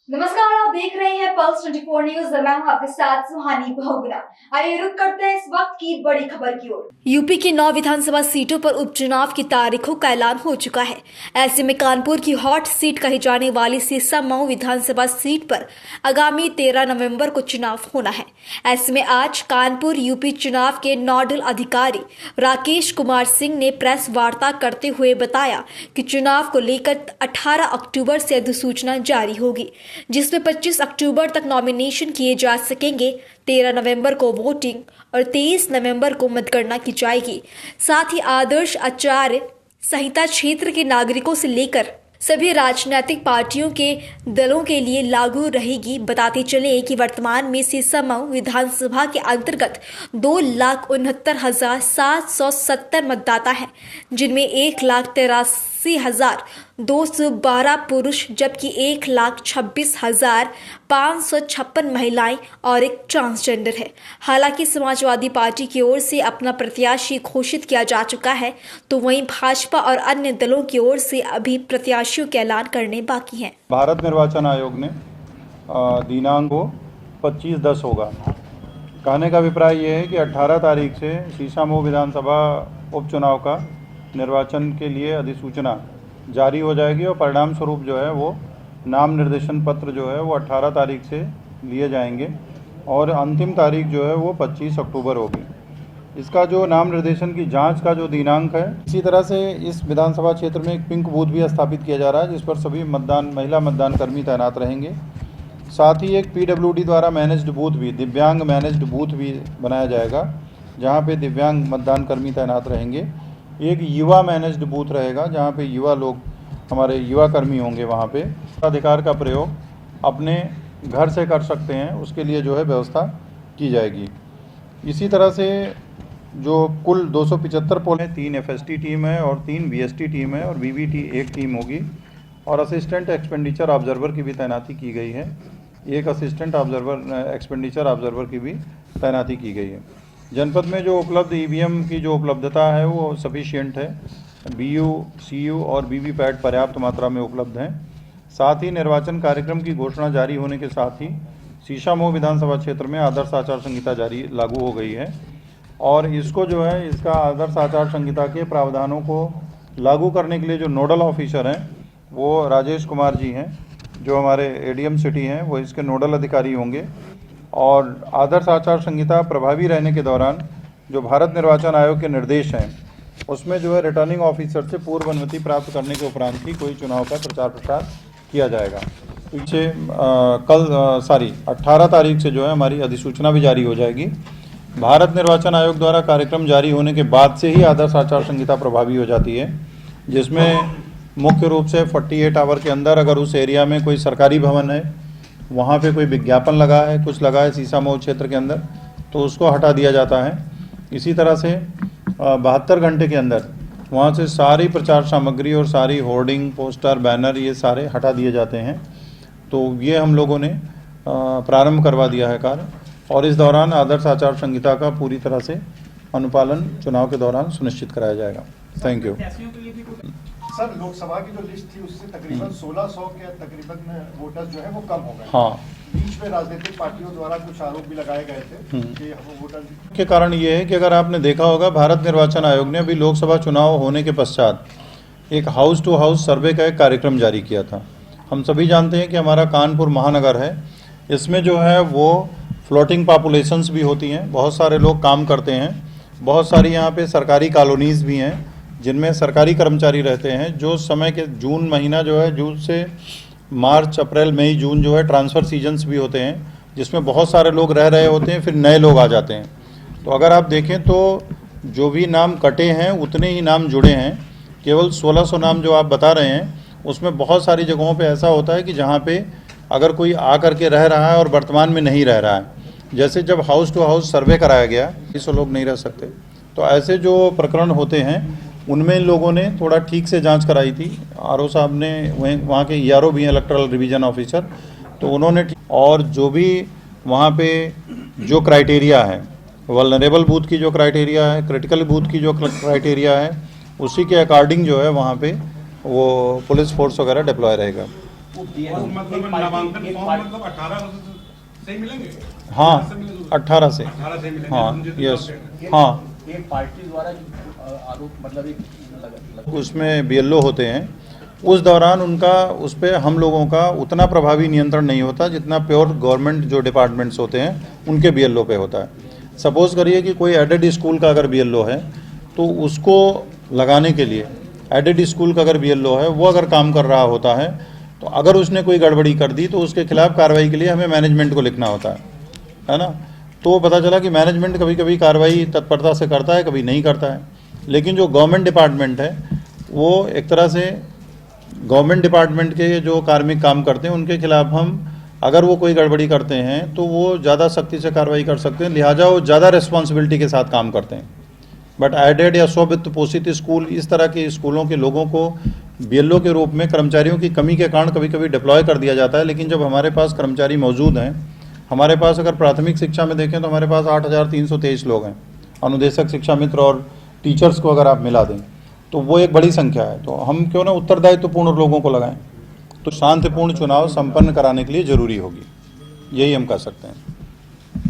नमस्कार, आप देख रहे हैं पल्स 24 न्यूज। मैं हूं आपके साथ सुहानी बहुगुना। आइए रुक करते हैं इस वक्त की बड़ी खबर की ओर। यूपी की 9 विधानसभा सीटों पर उपचुनाव की तारीखों का ऐलान हो चुका है। ऐसे में कानपुर की हॉट सीट कही जाने वाली सिरसा विधानसभा सीट पर आगामी 13 नवंबर को चुनाव होना है। ऐसे में आज कानपुर यूपी चुनाव के नोडल अधिकारी राकेश कुमार सिंह ने प्रेस वार्ता करते हुए बताया कि चुनाव को लेकर 18 अक्टूबर से अधिसूचना जारी होगी, जिसमें 25 अक्टूबर तक नॉमिनेशन किए जा सकेंगे। 13 नवंबर को वोटिंग और 23 नवंबर को मतगणना की जाएगी। साथ ही आदर्श आचार संहिता क्षेत्र के नागरिकों से लेकर सभी राजनीतिक पार्टियों के दलों के लिए लागू रहेगी। बताते चले कि वर्तमान में सिरसा विधानसभा के अंतर्गत 2,69,770 मतदाता हैं, जिनमें 1,83,212 पुरुष जबकि 1,26,556 महिलाएं और एक ट्रांसजेंडर है। हालांकि समाजवादी पार्टी की ओर से अपना प्रत्याशी घोषित किया जा चुका है, तो वहीं भाजपा और अन्य दलों की ओर से अभी प्रत्याशियों के ऐलान करने बाकी हैं। भारत निर्वाचन आयोग ने दिनांक को 25/10 होगा। कहने का अभिप्राय ये है कि 18 तारीख से सीसामऊ विधानसभा उपचुनाव का निर्वाचन के लिए अधिसूचना जारी हो जाएगी और परिणाम स्वरूप जो है वो नाम निर्देशन पत्र जो है वो 18 तारीख से लिए जाएंगे और अंतिम तारीख जो है वो 25 अक्टूबर होगी। इसका जो नाम निर्देशन की जांच का जो दिनांक है, इसी तरह से इस विधानसभा क्षेत्र में एक पिंक बूथ भी स्थापित किया जा रहा है, जिस पर सभी महिला मतदान कर्मी तैनात रहेंगे। साथ ही एक PWD द्वारा मैनेज्ड बूथ भी, दिव्यांग मैनेज्ड बूथ भी बनाया जाएगा, जहां पे दिव्यांग मतदान कर्मी तैनात रहेंगे। एक युवा मैनेज्ड बूथ रहेगा, जहां पे युवा लोग, हमारे युवा कर्मी होंगे। वहां पे अधिकार का प्रयोग अपने घर से कर सकते हैं, उसके लिए जो है व्यवस्था की जाएगी। इसी तरह से जो कुल 275 पोल हैं, 3 FST टीम है और 3 VST टीम है और VVT एक टीम होगी और असिस्टेंट एक्सपेंडिचर ऑब्जर्वर की भी तैनाती की गई है। एक असिस्टेंट एक्सपेंडिचर ऑब्जर्वर की भी तैनाती की गई है। जनपद में जो उपलब्ध EVM की जो उपलब्धता है वो सफिशिएंट है। BU, CU और VVPAT पर्याप्त मात्रा में उपलब्ध हैं। साथ ही निर्वाचन कार्यक्रम की घोषणा जारी होने के साथ ही सीसामऊ विधानसभा क्षेत्र में आदर्श आचार संहिता लागू हो गई है और इसको जो है, इसका आदर्श आचार संहिता के प्रावधानों को लागू करने के लिए जो नोडल ऑफिसर हैं वो राजेश कुमार जी हैं, जो हमारे ADM सिटी हैं, वो इसके नोडल अधिकारी होंगे। और आदर्श आचार संहिता प्रभावी रहने के दौरान जो भारत निर्वाचन आयोग के निर्देश हैं उसमें जो है रिटर्निंग ऑफिसर से पूर्व अनुमति प्राप्त करने के उपरांत ही कोई चुनाव का प्रचार प्रसार किया जाएगा। पीछे 18 तारीख से जो है हमारी अधिसूचना भी जारी हो जाएगी। भारत निर्वाचन आयोग द्वारा कार्यक्रम जारी होने के बाद से ही आदर्श आचार संहिता प्रभावी हो जाती है, जिसमें मुख्य रूप से 48 आवर के अंदर अगर उस एरिया में कोई सरकारी भवन है, वहाँ पे कोई विज्ञापन लगा है, कुछ लगा है सीसामऊ क्षेत्र के अंदर, तो उसको हटा दिया जाता है। इसी तरह से 72 घंटे के अंदर वहाँ से सारी प्रचार सामग्री और सारी होर्डिंग, पोस्टर, बैनर, ये सारे हटा दिए जाते हैं। तो ये हम लोगों ने प्रारंभ करवा दिया है कार्य और इस दौरान आदर्श आचार संहिता का पूरी तरह से अनुपालन चुनाव के दौरान सुनिश्चित कराया जाएगा। Thank you. सर, लोकसभा की जो लिस्ट थी उससे तकरीबन 1600 के तकरीबन वोटर्स जो है वो कम हो गए। हाँ, बीच में राजनीतिक पार्टियों द्वारा कुछ आरोप भी लगाए गए थे कि वोटर के कारण ये है कि अगर आपने देखा होगा, भारत निर्वाचन आयोग ने अभी लोकसभा चुनाव होने के पश्चात एक हाउस टू हाउस सर्वे का एक कार्यक्रम जारी किया था। हम सभी जानते हैं कि हमारा कानपुर महानगर है, इसमें जो है वो फ्लोटिंग पॉपुलेशंस भी होती हैं, बहुत सारे लोग काम करते हैं, बहुत सारी यहाँ पे सरकारी कॉलोनीज़ भी हैं जिनमें सरकारी कर्मचारी रहते हैं। जो समय के जून महीना जो है, जून से मार्च, अप्रैल, मई, जून जो है ट्रांसफ़र सीजन्स भी होते हैं, जिसमें बहुत सारे लोग रह रहे होते हैं, फिर नए लोग आ जाते हैं। तो अगर आप देखें तो जो भी नाम कटे हैं उतने ही नाम जुड़े हैं। केवल 1600 नाम जो आप बता रहे हैं उसमें बहुत सारी जगहों पे ऐसा होता है कि जहाँ पे अगर कोई आ करके रह रहा है और वर्तमान में नहीं रह रहा है, जैसे जब हाउस टू हाउस सर्वे कराया गया, 200 लोग नहीं रह सकते, तो ऐसे जो प्रकरण होते हैं उनमें इन लोगों ने थोड़ा ठीक से जांच कराई थी। RO साहब ने, वहाँ के ERO भी हैं, इलेक्ट्रल रिवीजन ऑफिसर, तो उन्होंने, और जो भी वहाँ पे जो क्राइटेरिया है, वल्नरेबल बूथ की जो क्राइटेरिया है, क्रिटिकल बूथ की जो क्राइटेरिया है, उसी के अकॉर्डिंग जो है वहाँ पे वो पुलिस फोर्स वगैरह डिप्लॉय रहेगा। और मतलब नामांकन फॉर्म मतलब 18 से ही मिलेंगे? हाँ 18 से 18 से मिलेंगे? हाँ मुझे तो यस लगता है। हाँ एक पार्टी द्वारा आरोप मतलब एक उसमें बीएलओ होते हैं, उस दौरान उनका उस पर हम लोगों का उतना प्रभावी नियंत्रण नहीं होता जितना प्योर गवर्नमेंट जो डिपार्टमेंट्स होते हैं उनके बीएलओ पे होता है। सपोज़ करिए कि कोई एडेड स्कूल का अगर बीएलओ है तो उसको लगाने के लिए एडेड स्कूल का अगर बीएलओ है वो अगर काम कर रहा होता है तो अगर उसने कोई गड़बड़ी कर दी तो उसके खिलाफ कार्रवाई के लिए हमें मैनेजमेंट को लिखना होता है ना। तो पता चला कि मैनेजमेंट कभी कभी कार्रवाई तत्परता से करता है, कभी नहीं करता है। लेकिन जो गवर्नमेंट डिपार्टमेंट है वो एक तरह से गवर्नमेंट डिपार्टमेंट के जो कार्मिक काम करते हैं उनके खिलाफ हम अगर वो कोई गड़बड़ी करते हैं तो वो ज़्यादा सख्ती से कार्रवाई कर सकते हैं, लिहाजा वो ज़्यादा रिस्पॉन्सिबिलिटी के साथ काम करते हैं। बट एडेड या स्ववित्त पोषित स्कूल इस तरह के स्कूलों के लोगों को बीएलओ के रूप में कर्मचारियों की कमी के कारण कभी कभी डिप्लॉय कर दिया जाता है। लेकिन जब हमारे पास कर्मचारी मौजूद हैं, हमारे पास अगर प्राथमिक शिक्षा में देखें तो हमारे पास 8,323 लोग हैं, अनुदेशक शिक्षा मित्र और टीचर्स को अगर आप मिला दें तो वो एक बड़ी संख्या है। तो हम क्यों ना उत्तरदायित्वपूर्ण लोगों को लगाएं, तो शांतिपूर्ण चुनाव संपन्न कराने के लिए जरूरी होगी, यही हम कर सकते हैं।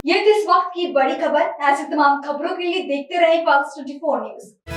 ये थी इस वक्त की बड़ी खबर। ऐसी तमाम खबरों के लिए देखते रहें पल्स 24 न्यूज।